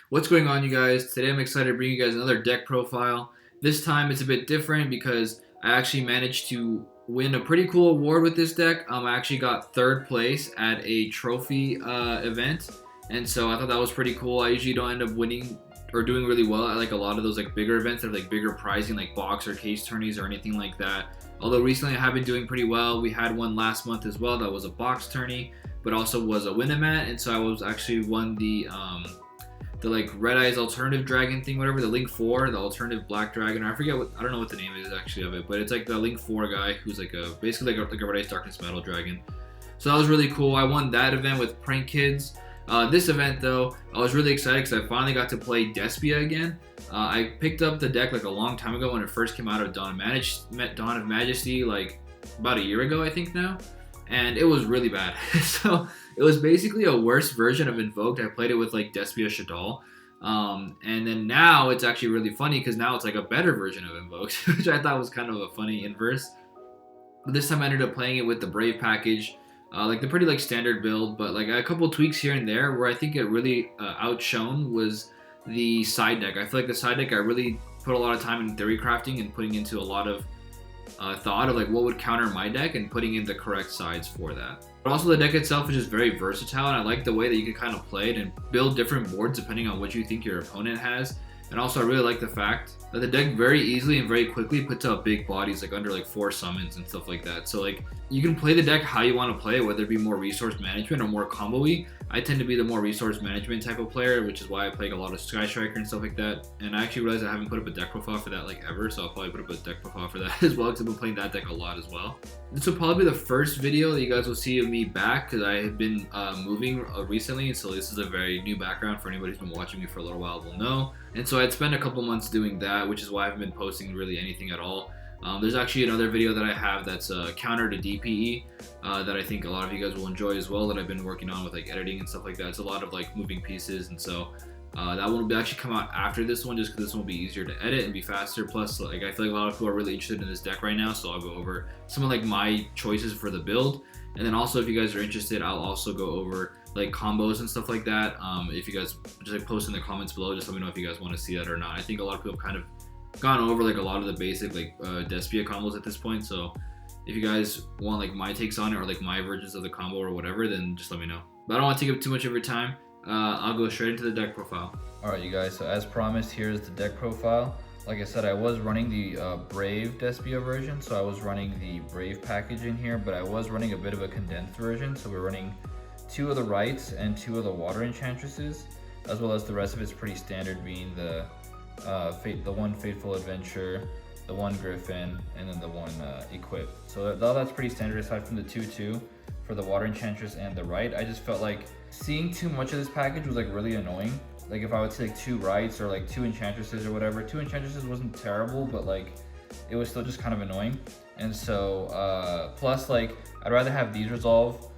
What's going on, you guys? Today I'm excited to bring you guys another deck profile. This time it's a bit different because I actually managed to win a pretty cool award with this deck. I actually got third place at a trophy event, and so I thought that was pretty cool. I usually don't end up winning or doing really well at like a lot of those like bigger events that are like bigger pricing, like box or case tourneys or anything like that. Although recently I have been doing pretty well. We had one last month as well that was a box tourney, but also was a Winamat, and so I was actually won the like Red Eyes alternative dragon thing, whatever, the Link 4, the alternative black dragon. I forget I don't know what the name is actually of it, but it's like the Link 4 guy who's like a basically like a Red Eyes Darkness Metal dragon. So that was really cool. I won that event with Prank Kids. This event though, I was really excited because I finally got to play Despia again. I picked up the deck like a long time ago when it first came out of Dawn of Majesty, like about a year ago I think now, and it was really bad. So it was basically a worse version of Invoked. I played it with like Despia Shadal. And then now it's actually really funny because now it's like a better version of Invoked, which I thought was kind of a funny inverse. But this time I ended up playing it with the Brave package, like the pretty like standard build, but like a couple tweaks here and there where I think it really outshone was the side deck. I feel like the side deck I really put a lot of time in theory crafting and putting into a lot of thought of like what would counter my deck and putting in the correct sides for that. But also the deck itself is just very versatile, and I like the way that you can kind of play it and build different boards depending on what you think your opponent has. And also I really like the fact that the deck very easily and very quickly puts out big bodies like under like 4 summons and stuff like that. So like you can play the deck how you want to play it, whether it be more resource management or more combo-y. I tend to be the more resource management type of player, which is why I play a lot of Sky Striker and stuff like that. And I actually realized I haven't put up a deck profile for that like ever, so I'll probably put up a deck profile for that as well because I've been playing that deck a lot as well. This will probably be the first video that you guys will see of me back because I have been moving recently, so this is a very new background for anybody who's been watching me for a little while will know. And so I'd spent a couple months doing that, which is why I haven't been posting really anything at all. There's actually another video that I have that's a counter to DPE that I think a lot of you guys will enjoy as well, that I've been working on with like editing and stuff like that. It's a lot of like moving pieces, and so that one will actually come out after this one, just because this one will be easier to edit and be faster. Plus, like I feel like a lot of people are really interested in this deck right now, so I'll go over some of like my choices for the build. And then also, if you guys are interested, I'll also go over like combos and stuff like that. If you guys just like post in the comments below, just let me know if you guys want to see that or not. I think a lot of people have kind of gone over like a lot of the basic like Despia combos at this point, so if you guys want like my takes on it or like my versions of the combo or whatever, then just let me know. But I don't want to take up too much of your time. I'll go straight into the deck profile. Alright you guys, so as promised, here's the deck profile. Like I said, I was running the Brave Despia version, so I was running the Brave package in here, but I was running a bit of a condensed version, so we're running 2 of the Rights and 2 of the Water Enchantresses, as well as the rest of it's pretty standard, being the one Fateful Adventure, the one Griffin, and then the one Equip. So that's pretty standard aside from the 2/2 for the Water Enchantress and the Right. I just felt like seeing too much of this package was like really annoying. Like if I would take 2 Rights or like 2 Enchantresses or whatever, 2 Enchantresses wasn't terrible, but like it was still just kind of annoying. And so plus like I'd rather have these resolve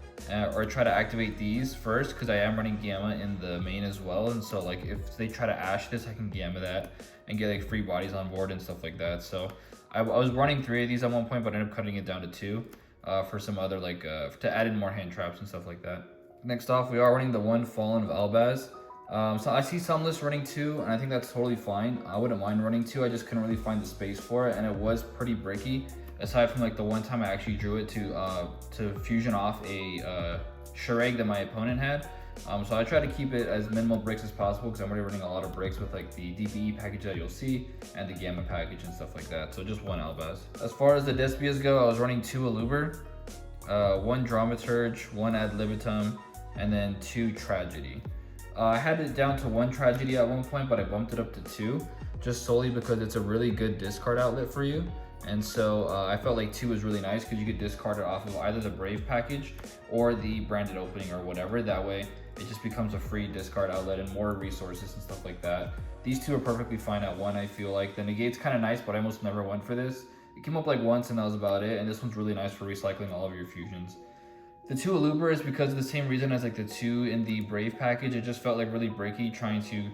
or try to activate these first, because I am running Gamma in the main as well, and so like if they try to Ash this, I can Gamma that and get like free bodies on board and stuff like that. So I was running 3 of these at one point, but I ended up cutting it down to 2 for some other like to add in more hand traps and stuff like that. Next off, we are running the one Fallen of Albaz. So I see some lists running 2, and I think that's totally fine. I wouldn't mind running 2, I just couldn't really find the space for it, and it was pretty bricky. Aside from like the one time I actually drew it to fusion off a Shureg that my opponent had. So I try to keep it as minimal bricks as possible because I'm already running a lot of bricks with like the DPE package that you'll see and the Gamma package and stuff like that. So just one Albaz. As far as the Despias go, I was running 2 Aluber, 1 Dramaturge, 1 Ad Libitum, and then 2 Tragedy. I had it down to 1 Tragedy at one point, but I bumped it up to 2, just solely because it's a really good discard outlet for you. And so I felt like 2 was really nice because you could discard it off of either the Brave package or the Branded Opening or whatever. That way it just becomes a free discard outlet and more resources and stuff like that. These 2 are perfectly fine at 1, I feel like. The Negate's kind of nice, but I almost never went for this. It came up like once and that was about it, and this one's really nice for recycling all of your fusions. The 2 Aluber is because of the same reason as like the 2 in the Brave package. It just felt like really breaky trying to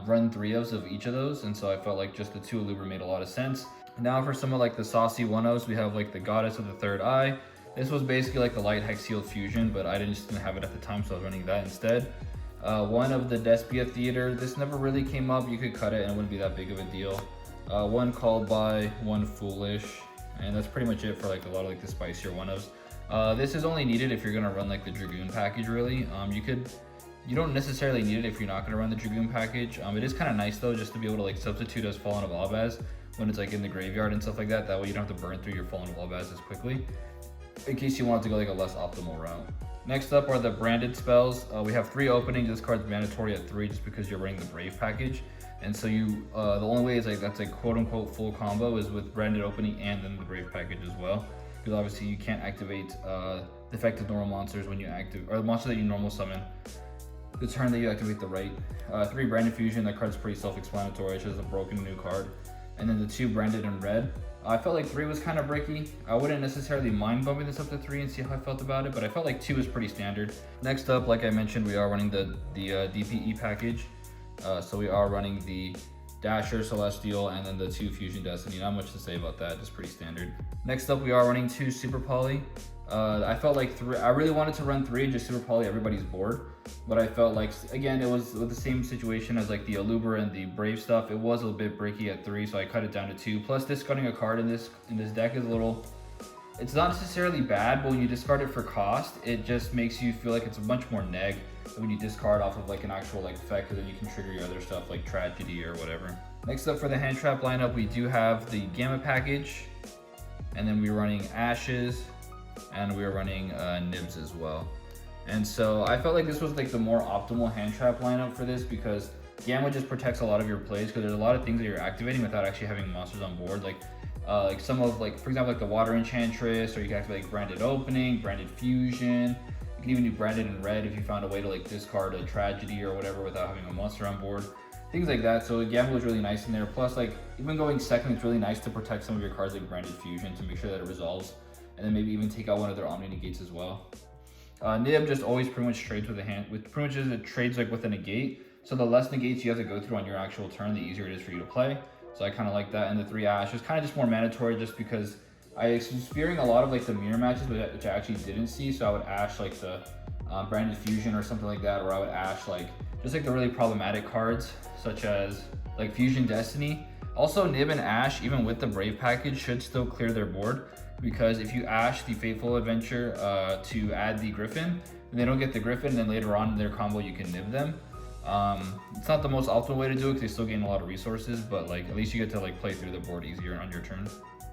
run 3 of each of those, and so I felt like just the 2 Aluber made a lot of sense. Now for some of like the saucy 1-0s, we have like the Goddess of the Third Eye. This was basically like the light Hexial fusion, but I just didn't have it at the time, so I was running that instead. One of the Despia Theater. This never really came up. You could cut it and it wouldn't be that big of a deal. One Called By, one Foolish, and that's pretty much it for like a lot of like the spicier one-ofs. This is only needed if you're gonna run like the Dragoon package really. You don't necessarily need it if you're not gonna run the Dragoon package. It is kind of nice though just to be able to like substitute as Fallen of Albaz when it's like in the graveyard and stuff like that. That way you don't have to burn through your Fallen of Albaz as quickly, in case you want to go like a less optimal route. Next up are the branded spells. We have 3 openings. This card's mandatory at 3 just because you're running the Brave package. And so you, the only way is like that's a quote unquote full combo is with branded opening and then the Brave package as well. Because obviously you can't activate defective normal monsters when you activate, or the monster that you normal summon the turn that you activate the right. 3 branded fusion, that card's pretty self-explanatory. It's just a broken new card. And then the 2 branded in red. I felt like 3 was kind of bricky. I wouldn't necessarily mind bumping this up to 3 and see how I felt about it, but I felt like 2 is pretty standard. Next up, like I mentioned, we are running the DPE package. So we are running the Dasher, Celestial, and then the 2 Fusion Destiny. Not much to say about that, just pretty standard. Next up, we are running 2 Super Poly. I felt like 3, I really wanted to run 3 just Super Poly everybody's board, but I felt like, again, it was with the same situation as like the Aluber and the Brave stuff. It was a little bit bricky at 3, so I cut it down to 2. Plus, discarding a card in this deck is a little, it's not necessarily bad, but when you discard it for cost, it just makes you feel like it's a bunch more neg when you discard off of like an actual like effect, because then you can trigger your other stuff like Tragedy or whatever. Next up for the hand trap lineup, we do have the Gamma package, and then we're running Ashes, and we're running Nibs as well. And so I felt like this was like the more optimal hand trap lineup for this, because Gamma just protects a lot of your plays, because there's a lot of things that you're activating without actually having monsters on board. Like some of, like, for example, like the Water Enchantress, or you can activate like Branded Opening, Branded Fusion. You can even do Branded in red if you found a way to like discard a Tragedy or whatever without having a monster on board. Things like that. So Gamma was really nice in there. Plus, like, even going second, it's really nice to protect some of your cards like Branded Fusion to make sure that it resolves, and then maybe even take out one of their Omni Negates as well. Nib just always pretty much trades with a hand, with pretty much it trades like with a negate. So the less negates you have to go through on your actual turn, the easier it is for you to play. So I kind of like that. And the 3 Ash was kind of just more mandatory, just because I was fearing a lot of like the mirror matches, which I actually didn't see. So I would Ash like the Branded Fusion or something like that, or I would Ash like just like the really problematic cards, such as like Fusion Destiny. Also, Nib and Ash, even with the Brave package, should still clear their board, because if you Ash the Fateful Adventure to add the Griffin, and they don't get the Griffin, then later on in their combo you can Nib them. It's not the most optimal way to do it, because they still gain a lot of resources, but like at least you get to like play through the board easier on your turn.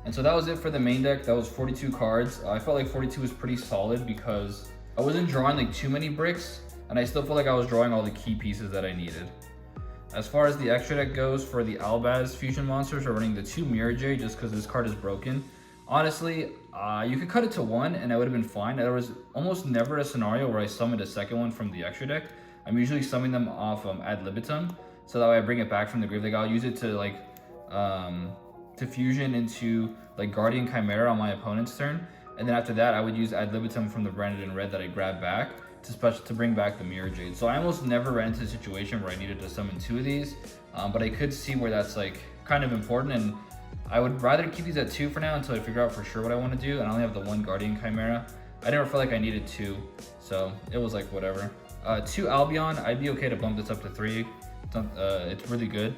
And so that was it for the main deck. That was 42 cards. I felt like 42 was pretty solid because I wasn't drawing like too many bricks, and I still felt like I was drawing all the key pieces that I needed. As far as the extra deck goes, for the Albaz fusion monsters, we're running the 2 Mirror J just because this card is broken. Honestly, you could cut it to 1 and I would have been fine. There was almost never a scenario where I summoned a second one from the extra deck. I'm usually summoning them off ad libitum, so that way I bring it back from the grave. Like I'll use it to like to fusion into like Guardian Chimera on my opponent's turn, and then after that I would use ad libitum from the branded in red that I grabbed back to bring back the Mirror Jade. So I almost never ran into a situation where I needed to summon 2 of these, but I could see where that's like kind of important, and I would rather keep these at 2 for now until I figure out for sure what I want to do. And I only have the 1 Guardian Chimera. I never felt like I needed 2, so it was like whatever. 2 Albion, I'd be okay to bump this up to 3. It's really good.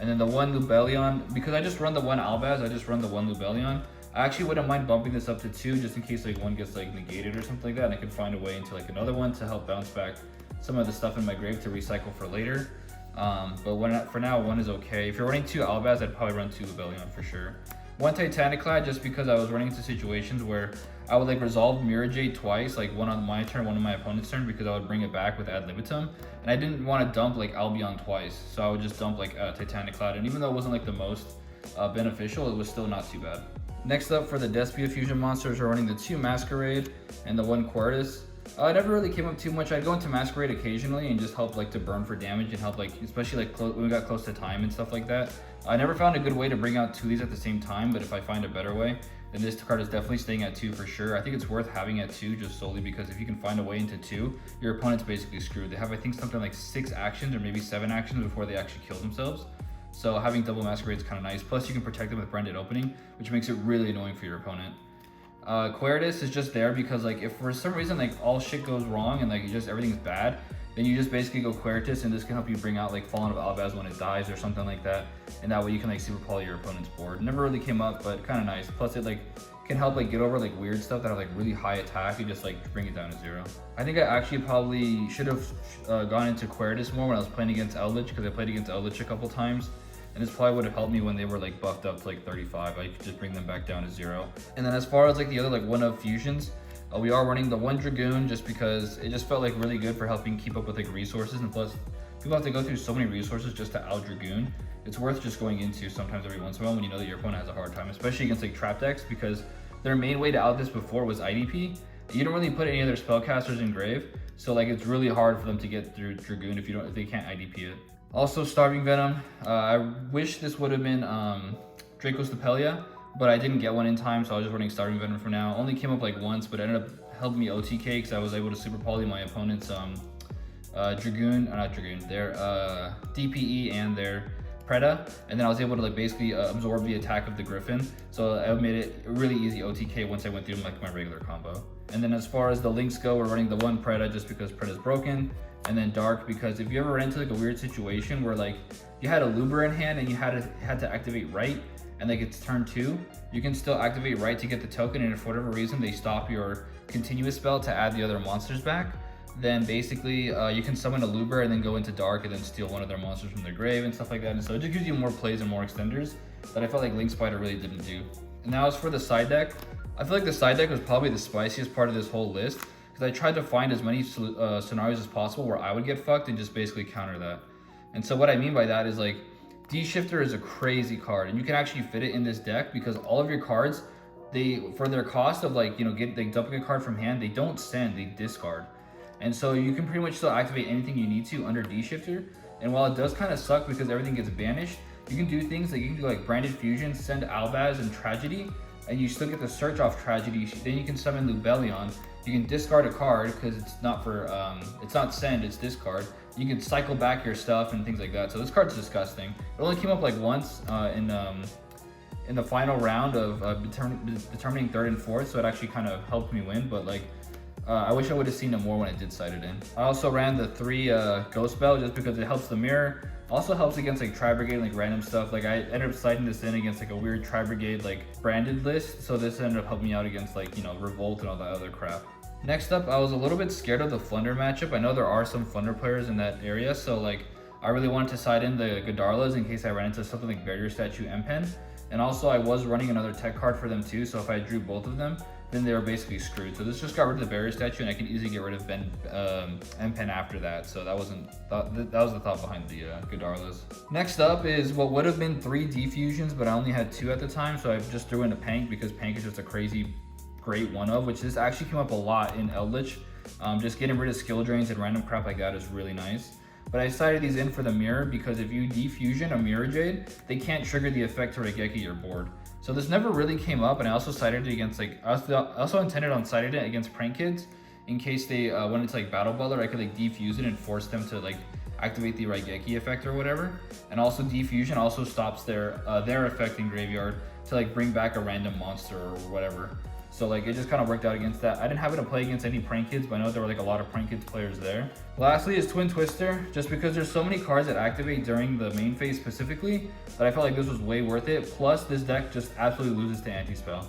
And then the 1 Lubellion, because I just run the 1 Albaz, I just run the 1 Lubellion. I actually wouldn't mind bumping this up to 2 just in case like one gets like negated or something like that, and I could find a way into like another one to help bounce back some of the stuff in my grave to recycle for later. But for now, 1 is okay. If you're running 2 Albaz, I'd probably run 2 Lubellion for sure. 1 Titaniclad, just because I was running into situations where I would like resolve Mirror Jade twice, like 1 on my turn, 1 on my opponent's turn, because I would bring it back with ad libitum, and I didn't want to dump like Albion twice, so I would just dump like Titaniclad, and even though it wasn't like the most beneficial, it was still not too bad. Next up for the Despia fusion monsters, we're running the 2 Masquerade and the 1 Quirtus. It never really came up too much. I'd go into Masquerade occasionally and just help like to burn for damage and help like, especially like when we got close to time and stuff like that. I never found a good way to bring out 2 of these at the same time, but if I find a better way, then this card is definitely staying at 2 for sure. I think it's worth having at 2 just solely because if you can find a way into 2, your opponent's basically screwed. They have, I think, something like 6 actions or maybe 7 actions before they actually kill themselves. So having double Masquerade is kind of nice. Plus you can protect them with branded opening, which makes it really annoying for your opponent. Quirtus is just there because like if for some reason like all shit goes wrong and like just everything's bad, then you just basically go Quirtus, and this can help you bring out like Fallen of Albaz when it dies or something like that, and that way you can like super poly your opponent's board. Never really came up, but kind of nice. Plus it like can help like get over like weird stuff that have like really high attack and just like bring it down to 0. I think I actually probably should have gone into Quirtus more when I was playing against Eldritch, because I played against Eldritch a couple times, and this probably would have helped me when they were like buffed up to like 35. I could just bring them back down to 0. And then as far as like the other like 1-of fusions, we are running the 1 Dragoon just because it just felt like really good for helping keep up with like resources, and plus people have to go through so many resources just to out Dragoon. It's worth just going into sometimes every once in a while when you know that your opponent has a hard time, especially against like trap decks, because their main way to out this before was IDP. You don't really put any other spellcasters in grave, so like it's really hard for them to get through Dragoon if they can't IDP it. Also Starving Venom. I wish this would have been Draco's Stapelia, but I didn't get one in time, so I was just running Starving Venom for now. Only came up like once, but it ended up helping me OTK because I was able to super poly my opponent's Dragoon, not Dragoon, their DPE and their Preda, and then I was able to like basically absorb the attack of the Griffin, so I made it a really easy OTK once I went through like my regular combo. And then as far as the links go, we're running the 1 Preda just because Preda's broken, and then Dark because if you ever ran into like a weird situation where like you had a Luber in hand and you had to activate right, and like it's turn 2, you can still activate right to get the token, and if for whatever reason they stop your continuous spell to add the other monsters back, then basically you can summon a Luber and then go into Dark and then steal one of their monsters from their grave and stuff like that. And so it just gives you more plays and more extenders that I felt like Link Spider really didn't do. And now as for the side deck, I feel like the side deck was probably the spiciest part of this whole list, because I tried to find as many scenarios as possible where I would get fucked and just basically counter that. And so what I mean by that is like D-Shifter is a crazy card, and you can actually fit it in this deck because all of your cards, they, for their cost of like, you know, dumping a card from hand, they don't send, they discard. And so you can pretty much still activate anything you need to under D-Shifter. And while it does kind of suck because everything gets banished, you can do things like you can do like Branded Fusion, send Albaz and Tragedy, and you still get the search off Tragedy. Then you can summon Lubellion. You can discard a card because it's not for, it's not send, it's discard. You can cycle back your stuff and things like that. So this card's disgusting. It only came up like once in the final round of determining 3rd and 4th, so it actually kind of helped me win, but like, I wish I would have seen it more when I did sight it in. I also ran the 3 Ghost Spell just because it helps the mirror. Also helps against like Tri-Brigade and like random stuff. Like I ended up sighting this in against like a weird Tri-Brigade like branded list. So this ended up helping me out against like, you know, Revolt and all that other crap. Next up, I was a little bit scared of the Flunder matchup. I know there are some Flunder players in that area. So like I really wanted to sight in the Godarlas in case I ran into something like Barrier Statue M-Pen. And also I was running another tech card for them too. So if I drew both of them, then they were basically screwed. So this just got rid of the Barrier Statue, and I can easily get rid of M-Pen after that. So that was the thought behind the Godarlas. Next up is what would have been 3 D-Fusions, but I only had 2 at the time, so I just threw in a Pank because Pank is just a crazy great 1-of, which this actually came up a lot in Eldritch. Just getting rid of skill drains and random crap like that is really nice. But I decided these in for the mirror because if you D-Fusion a Mirror Jade, they can't trigger the effect to Regeki your board. So this never really came up, and I also cited it against like, I also intended on citing it against Prank Kids in case they went into like Battle Butler. I could like defuse it and force them to like activate the Raigeki effect or whatever. And also defusion also stops their effect in graveyard to like bring back a random monster or whatever. So like it just kind of worked out against that. I didn't have it to play against any Prank Kids, but I know there were like a lot of Prank Kids players there. Lastly is Twin Twister, just because there's so many cards that activate during the main phase specifically that I felt like this was way worth it. Plus this deck just absolutely loses to anti-spell.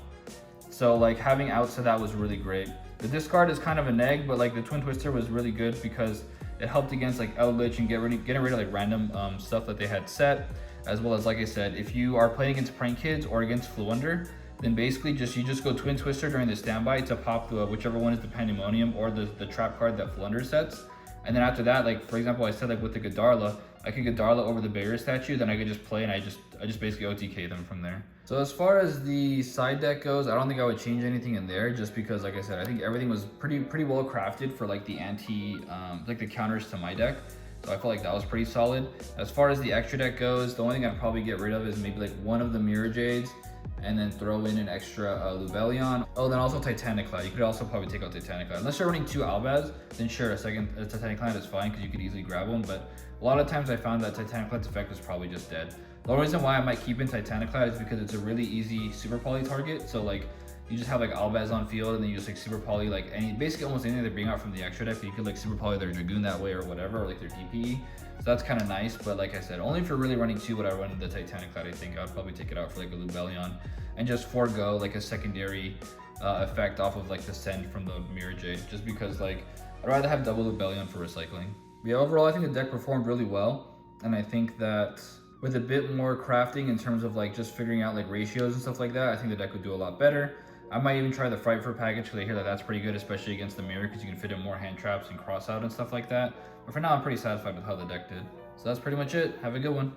So like having outs to that was really great. The discard is kind of a neg, but like the Twin Twister was really good because it helped against like Eldritch and getting rid of like random stuff that they had set, as well as like I said, if you are playing against Prank Kids or against Flunder, then basically you just go Twin Twister during the standby to pop whichever one is the Pandemonium or the trap card that Flunder sets. And then after that, like for example, I said like with the Godarla, I could Godarla over the Barrier Statue, then I could just play and I just basically OTK them from there. So as far as the side deck goes, I don't think I would change anything in there just because like I said, I think everything was pretty well crafted for like the like the counters to my deck. So I felt like that was pretty solid. As far as the extra deck goes, the only thing I'd probably get rid of is maybe like one of the Mirror Jades, and then throw in an extra Lubellion. Oh, then also Titanic Cloud. You could also probably take out Titanic Cloud. Unless you're running 2 Albaz, then sure, a Titanic Cloud is fine because you could easily grab one. But a lot of times I found that Titanic Cloud's effect was probably just dead. The only reason why I might keep in Titanic Cloud is because it's a really easy super poly target. So like you just have like Albaz on field, and then you just like super poly like any, basically almost anything they bring out from the extra deck. You could like super poly their Dragoon that way or whatever, or like their DPE. So that's kind of nice. But like I said, only for really running 2 would I run the Titanic Cloud. I think I would probably take it out for like a Lubellion and just forego like a secondary effect off of like the send from the Mirror Jade, just because like I'd rather have double Lubellion for recycling. But yeah, overall I think the deck performed really well, and I think that with a bit more crafting in terms of like just figuring out like ratios and stuff like that, I think the deck would do a lot better. I might even try the Fright for package because I hear that that's pretty good, especially against the mirror, because you can fit in more hand traps and cross out and stuff like that. But for now, I'm pretty satisfied with how the deck did. So that's pretty much it. Have a good one.